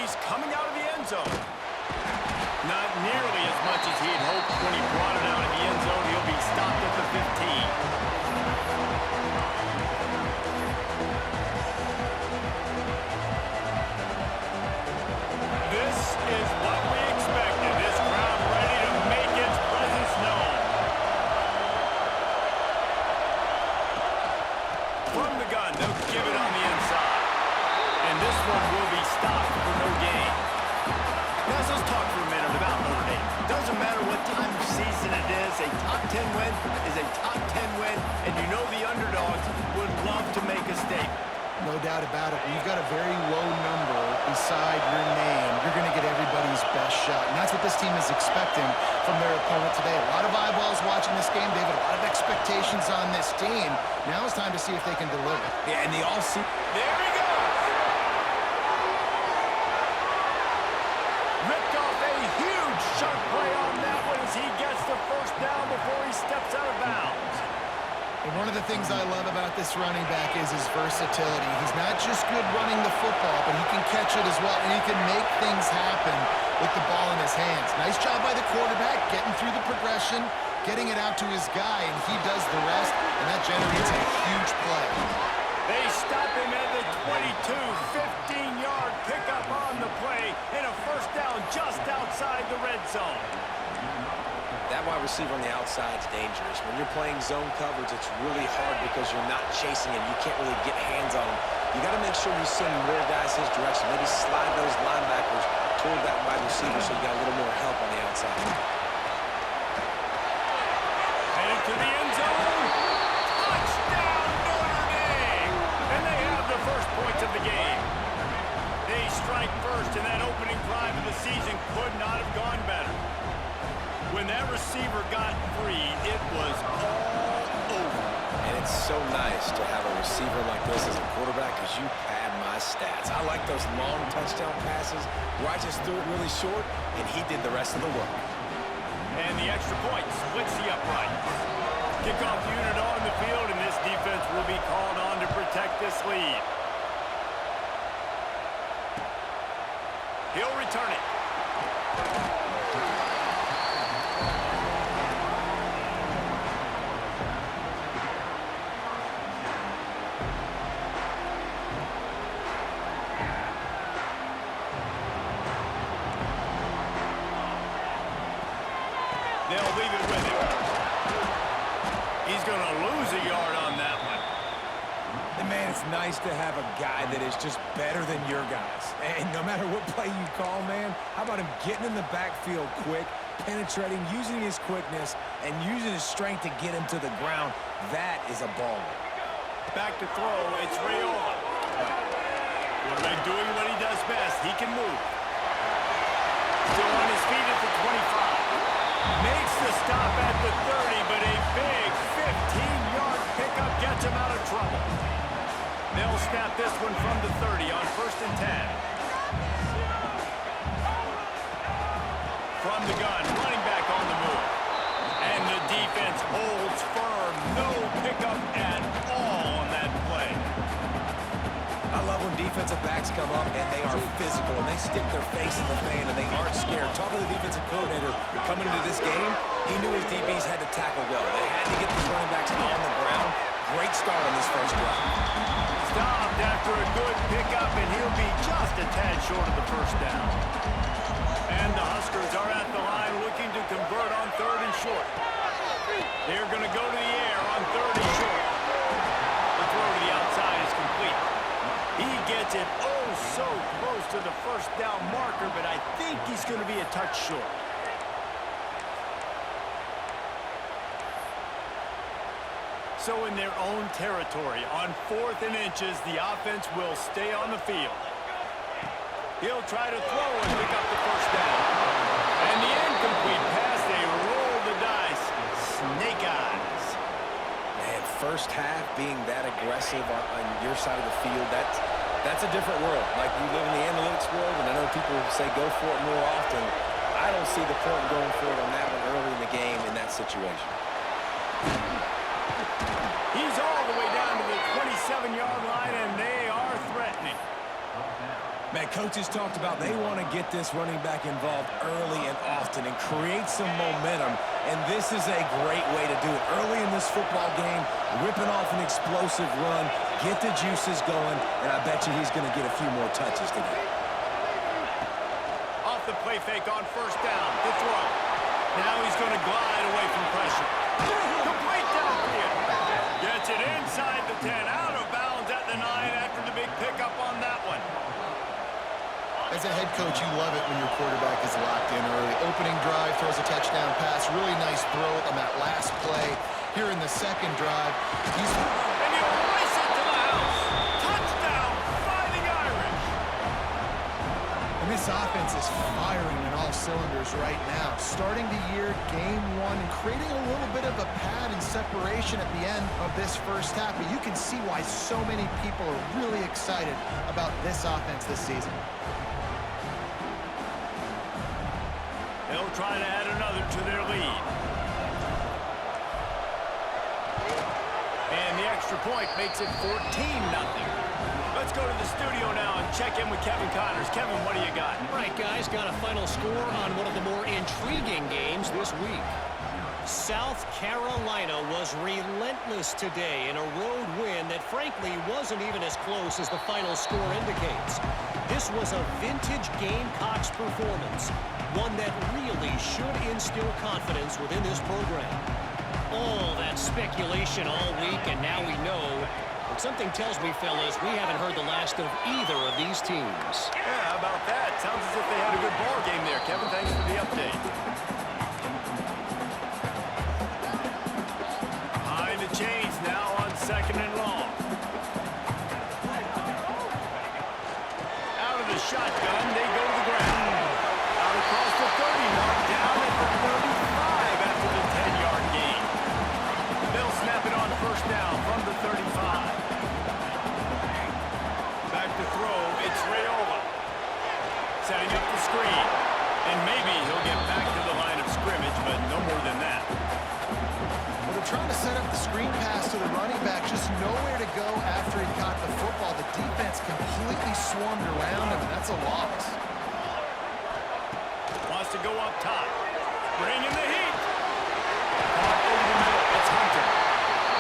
space coming out of the end zone. Not nearly as much as he had hoped when he brought it out of the end zone. He'll be stopped at the 15. This is what we expected. This crowd ready to make its presence known. From the gun, they'll give it on the inside. And this one will be stopped for no gain. Guys, let's talk for a minute about Notre Dame. Doesn't matter what time of season it is, a top 10 win is a top 10 win, and you know the underdogs would love to make a statement. No doubt about it. When you've got a very low number beside your name, you're going to get everybody's best shot. And that's what this team is expecting from their opponent today. A lot of eyeballs watching this game. David, a lot of expectations on this team. Now it's time to see if they can deliver. Yeah, and the all-season. There he goes! Ripped off a huge sharp play on that one as he gets the first down before he steps out of bounds. And one of the things I love about this running back is his versatility. He's not just good running the football, but he can catch it as well, and he can make things happen with the ball in his hands. Nice job by the quarterback, getting through the progression, getting it out to his guy, and he does the rest, and that generates a huge play. They stop him at the 22, 15-yard pickup on the play, and a first down just outside the red zone. That wide receiver on the outside is dangerous. When you're playing zone coverage, it's really hard because you're not chasing him. You can't really get hands on him. You got to make sure you send more guys his direction. Maybe slide those linebackers toward that wide receiver so you got a little more help on the outside. Headed to the end zone. Touchdown, Notre Dame! And they have the first points of the game. They strike first, and that opening drive of the season could not have gone better. When that receiver got free, it was all over. And it's so nice to have a receiver like this as a quarterback because you pad my stats. I like those long touchdown passes where I just threw it really short, and he did the rest of the work. And the extra point splits the uprights. Kickoff unit on the field, and this defense will be called on to protect this lead. He'll return it. They'll leave it with him. He's going to lose a yard on that one. And man, it's nice to have a guy that is just better than your guys. And no matter what play you call, man, how about him getting in the backfield quick, penetrating, using his quickness, and using his strength to get him to the ground? That is a ball. Back to throw, it's Rayola. Quarterback doing what he does best. He can move. Still on his feet at the 25. Makes the stop at the 30, but a big 15-yard pickup gets him out of trouble. They'll snap this one from the 30 on 1st and 10. From the gun, running back on the move. And the defense holds firm. No pickup at all on that play. I love when defensive backs come up and they are physical and they stick their face in the fan and they aren't scared. Talking to the defensive coordinator coming into this game, he knew his DBs had to tackle well. They had to get these running backs on the ground. Great start on this first drive. Stopped after a good pickup, and he'll be just a tad short of the first down. And the Huskers are at the line looking to convert on 3rd and short. They're going to go to the air on 3rd and short. The throw to the outside is complete. He gets it oh so close to the first down marker, but I think he's going to be a touch short. So in their own territory, on 4th and inches, the offense will stay on the field. He'll try to throw and pick up the first down. And the incomplete pass, they roll the dice. Snake eyes. Man, first half being that aggressive on your side of the field, that's a different world. Like, we live in the analytics world, and I know people say go for it more often. I don't see the point in going for it on that one early in the game in that situation. He's all the way down to the 27-yard line, and they are threatening. Man, coaches talked about they want to get this running back involved early and often and create some momentum, and this is a great way to do it. Early in this football game, ripping off an explosive run, get the juices going, and I bet you he's going to get a few more touches today. Off the play fake on first down, the throw. Now he's going to glide away from pressure. Complete downfield. Gets it inside the 10, out of bounds at the 9 after the big pickup on that one. As a head coach, you love it when your quarterback is locked in early. Opening drive, throws a touchdown pass. Really nice throw on that last play. Here in the second drive, And he'll race it to the house. Touchdown, Fighting Irish. And this offense is firing on all cylinders right now. Starting the year, game one, and creating a little bit of a pad and separation at the end of this first half. But you can see why so many people are really excited about this offense this season. They'll try to add another to their lead. And the extra point makes it 14-0. Let's go to the studio now and check in with Kevin Connors. Kevin, what do you got? Right, guys, got a final score on one of the more intriguing games this week. South Carolina was relentless today in a road win that frankly wasn't even as close as the final score indicates. This was a vintage Gamecocks performance, one that really should instill confidence within this program. All that speculation all week, and now we know. But something tells me, fellas, we haven't heard the last of either of these teams. Yeah, how about that? Sounds as if they had a good ball game there. Kevin, thanks for the update. Behind the chains now on 2nd and long. Out of the shotgun, they go to the ground. Out across the 30 mark, down at the 35 after the 10-yard gain. They'll snap it on first down from the 35. Back to throw, it's Raiola. Setting up the screen. And maybe he'll get back to the line of scrimmage, but no more than that. Well, they're trying to set up the screen pass to the running back, just nowhere to go after he got the football. The defense completely swarmed around him, and that's a loss. Wants to go up top. Bring in the heat. Caught over the middle. It's Hunter.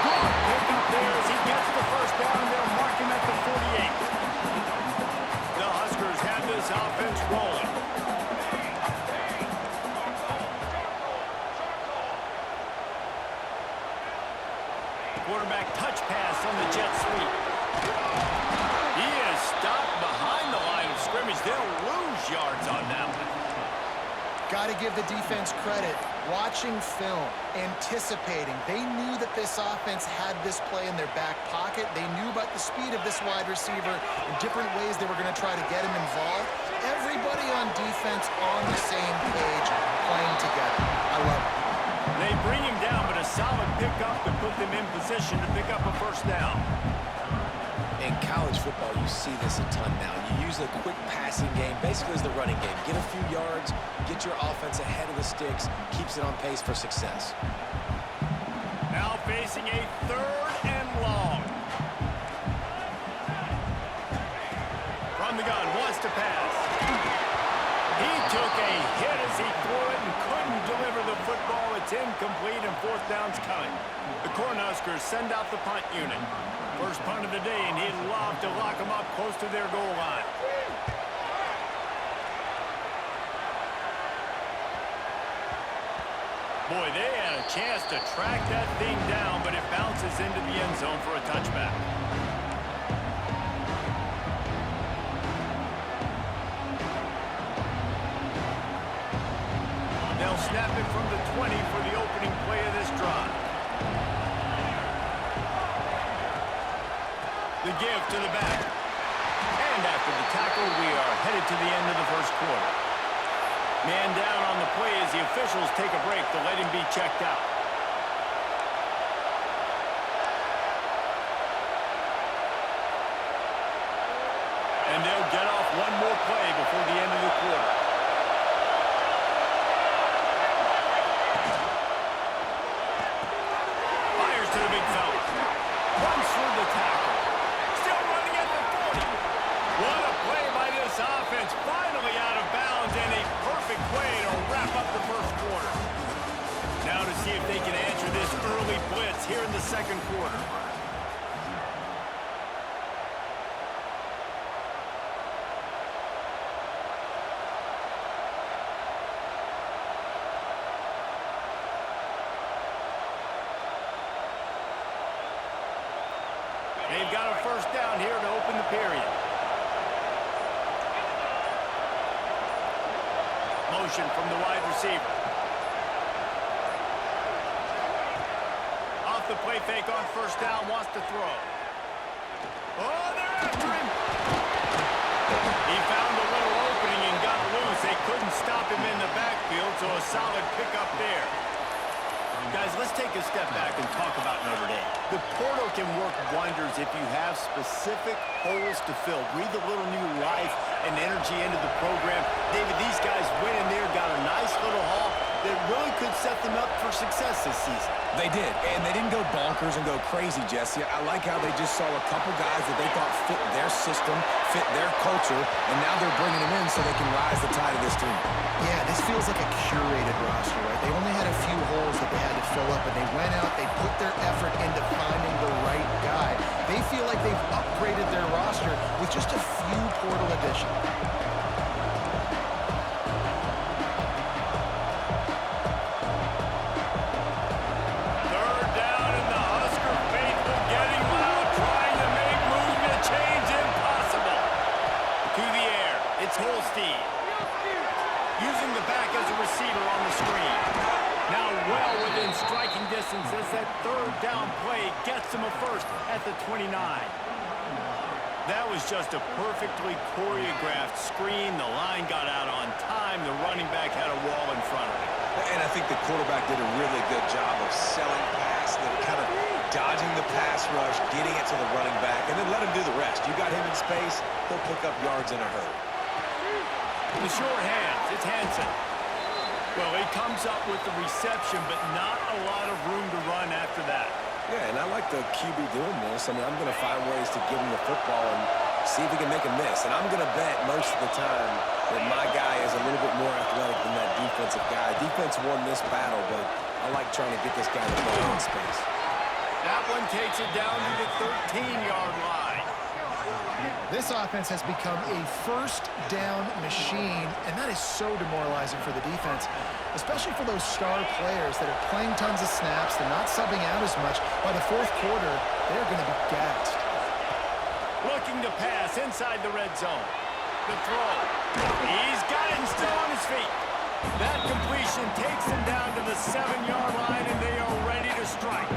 Good pick up there as he gets the first down. They'll mark him at the 48. The Huskers have this offense rolling. Quarterback touch pass on the jet sweep. He is stopped behind the line of scrimmage. They'll lose yards on that one. Got to give the defense credit. Watching film, anticipating. They knew that this offense had this play in their back pocket. They knew about the speed of this wide receiver and different ways they were going to try to get him involved. Everybody on defense on the same page, playing together. I love it. They bring him down, but a solid pickup to put them in position to pick up a first down. In college football, you see this a ton now. You use a quick passing game, basically as the running game. Get a few yards, get your offense ahead of the sticks, keeps it on pace for success. Now facing a 3rd and long. From the gun, wants to pass. He took a hit as he threw it and couldn't deliver the football. It's incomplete and 4th down's coming. The Cornhuskers send out the punt unit. First punt of the day, and he'd love to lock them up close to their goal line. Boy, they had a chance to track that thing down, but it bounces into the end zone for a touchback. They'll snap it from the 20 for the opening play of this drive. The give to the back. And after the tackle, we are headed to the end of the first quarter. Man down on the play as the officials take a break to let him be checked out. And they'll get off one more play before the end of the quarter. Fires to the big fella. Runs through the tackle. Still running at the 40. What a play by this offense finally out of bounds, and a perfect way to wrap up the first quarter. Now to see if they can answer this early blitz here in the second quarter. They've got a first down here to open the period. Motion from the wide receiver. Off the play fake on first down, wants to throw. Oh, they're after him. He found a little opening and got loose. They couldn't stop him in the backfield, so a solid pickup there. Guys, let's take a step back and talk about Notre Dame. The portal can work wonders if you have specific holes to fill. Breathe a little new life and energy into the program. David, these guys went in there, got a nice little haul that really could set them up for success this season. They did, and they didn't go bonkers and go crazy, Jesse. I like how they just saw a couple guys that they thought fit their system, fit their culture, and now they're bringing them in so they can rise the tide of this team. Yeah, this feels like a curated roster, right? They only had a few holes that they had to fill up, and they went out, they put their effort into finding the right guy. They feel like they've upgraded their roster with just a few portal additions. Third down, and the Husker faithful getting loud, trying to make movement change impossible. To the air, it's Holstein. Using the back as a receiver on the screen. Now well within striking distance as that third down play gets him a first at the 29. That was just a perfectly choreographed screen. The line got out on time. The running back had a wall in front of him. And I think the quarterback did a really good job of selling pass, then kind of dodging the pass rush, getting it to the running back, and then let him do the rest. You got him in space, he'll pick up yards in a hurry. The short hands, it's Hansen. Well, he comes up with the reception, but not a lot of room to run after that. Yeah, and I like the QB doing this. I mean, I'm going to find ways to give him the football and see if he can make a miss. And I'm going to bet most of the time that my guy is a little bit more athletic than that defensive guy. Defense won this battle, but I like trying to get this guy the ball in space. That one takes it down to the 13-yard line. This offense has become a first down machine, and that is so demoralizing for the defense, especially for those star players that are playing tons of snaps. They're not subbing out as much. By the fourth quarter, they're going to be gassed. Looking to pass inside the red zone. The throw. He's got it and still on his feet. That completion takes him down to the 7-yard line, and they are ready to strike.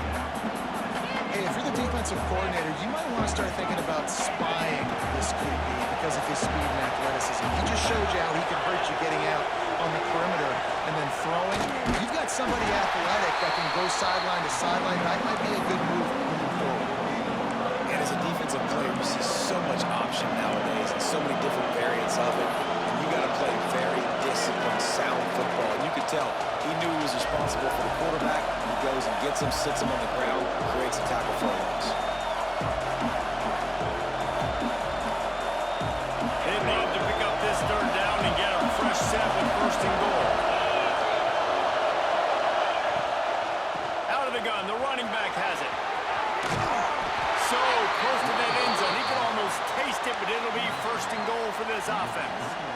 Hey, if you're the defensive coordinator, you might want to start thinking about spying this QB because of his speed and athleticism. He just showed you how he can hurt you getting out on the perimeter and then throwing. You've got somebody athletic that can go sideline to sideline. That might be a good move moving forward. And as a defensive player, you see so much option nowadays and so many different variants of it. And you got to play very disciplined, sound football. And you could tell he knew he was responsible for the quarterback. He goes and gets him, sits him on the ground, creates a tackle for a loss. They'd love to pick up this third down and get a fresh set with first and goal. Out of the gun, the running back has it. So close to that end zone. He can almost taste it, but it'll be first and goal for this offense.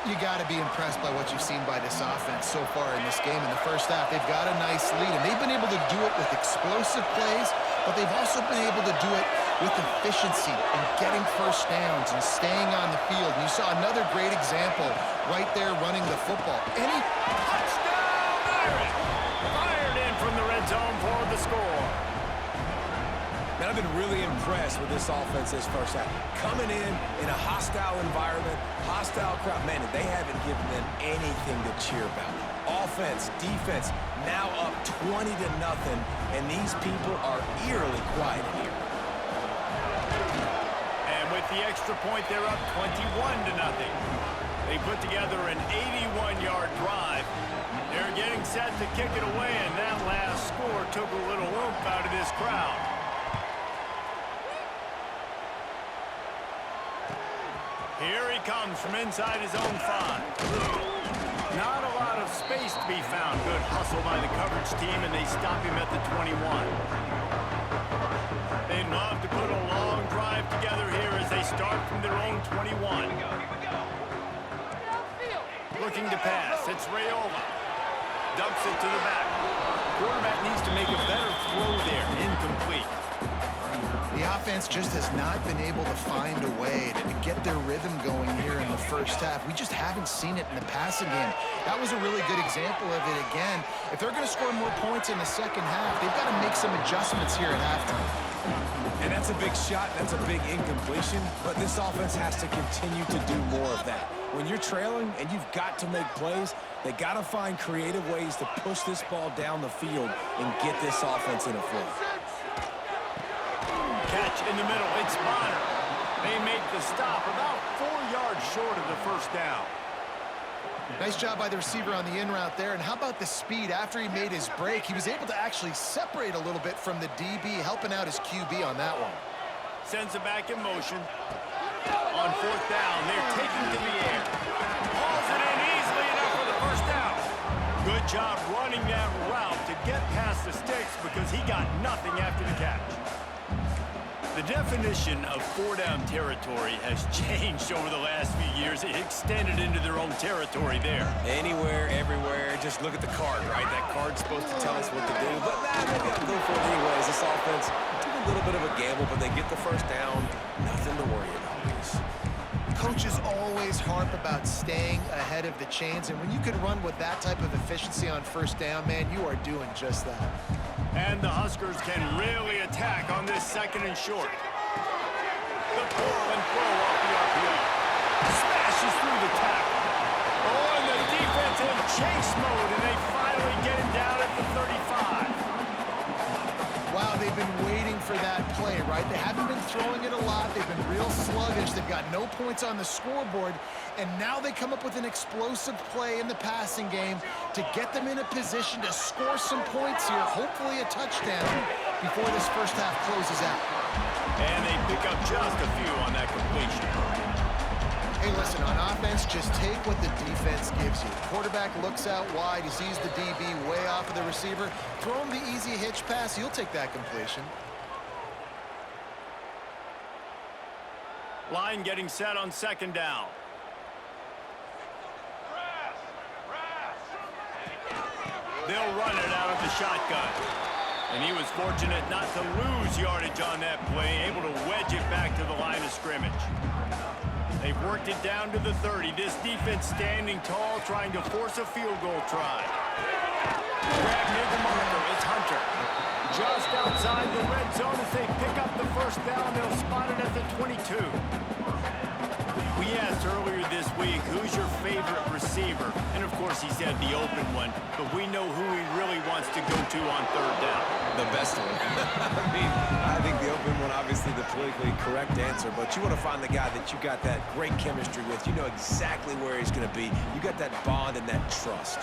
You got to be impressed by what you've seen by this offense so far in this game. In the first half, they've got a nice lead, and they've been able to do it with explosive plays, but they've also been able to do it with efficiency and getting first downs and staying on the field. And you saw another great example right there running the football. Touchdown, Irish! Fired in from the red zone for the score. Man, I've been really impressed with this offense this first half. Coming in a hostile environment, hostile crowd. Man, they haven't given them anything to cheer about. Offense, defense, now up 20-0, and these people are eerily quiet here. And with the extra point, they're up 21-0. They put together an 81-yard drive. They're getting set to kick it away, and that last score took a little oomph out of this crowd. Here he comes from inside his own 5. Not a lot of space to be found. Good hustle by the coverage team, and they stop him at the 21. They'd love to put a long drive together here as they start from their own 21. Looking to pass. It's Raiola. Dumps it to the back. Quarterback needs to make a better throw there. Incomplete. The offense just has not been able to find a way to get their rhythm going here in the first half. We just haven't seen it in the passing game. That was a really good example of it again. If they're going to score more points in the second half, they've got to make some adjustments here at halftime. And that's a big shot, that's a big incompletion, but this offense has to continue to do more of that. When you're trailing and you've got to make plays, they got to find creative ways to push this ball down the field and get this offense in a flow. Catch in the middle. It's Bonner. They make the stop about 4 yards short of the first down. Nice job by the receiver on the in route there. And how about the speed after he made his break? He was able to actually separate a little bit from the DB, helping out his QB on that one. Sends it back in motion. On 4th down, they're taking to the air. Hauls it in easily enough for the first down. Good job running that route to get past the sticks because he got nothing after the catch. The definition of 4-down territory has changed over the last few years. It extended into their own territory there. Anywhere, everywhere, just look at the card, right? That card's supposed to tell us what to do, but maybe I'll go for it anyways. This offense took a little bit of a gamble, but they get the first down. Nothing to worry about, please. Coaches always harp about staying ahead of the chains, and when you can run with that type of efficiency on first down, man, you are doing just that. And the Huskers can really attack on this 2nd and short. The pull and throw off the RPO. Smashes through the tackle. Oh, and the defense in chase mode, and they finally get him down at the 35. Wow, they've been waiting for that play, right? They haven't been throwing it a lot. They've been real sluggish. They've got no points on the scoreboard. And now they come up with an explosive play in the passing game to get them in a position to score some points here, hopefully a touchdown, before this first half closes out. And they pick up just a few on that completion. Hey, listen, on offense, just take what the defense gives you. Quarterback looks out wide. He sees the DB way off of the receiver. Throw him the easy hitch pass. He'll take that completion. Line getting set on 2nd down. They'll run it out of the shotgun. And he was fortunate not to lose yardage on that play, able to wedge it back to the line of scrimmage. They've worked it down to the 30. This defense standing tall, trying to force a field goal try. Grab near the marker. It's Hunter. Just outside the red zone as they pick up the first down. They'll spot it at the 22. We asked earlier this week, who's your favorite receiver? And, of course, he said the open one. But we know who he really wants to go to on 3rd down. The best one. I think the open one, obviously the politically correct answer, but you want to find the guy that you got that great chemistry with. You know exactly where he's going to be. You got that bond and that trust.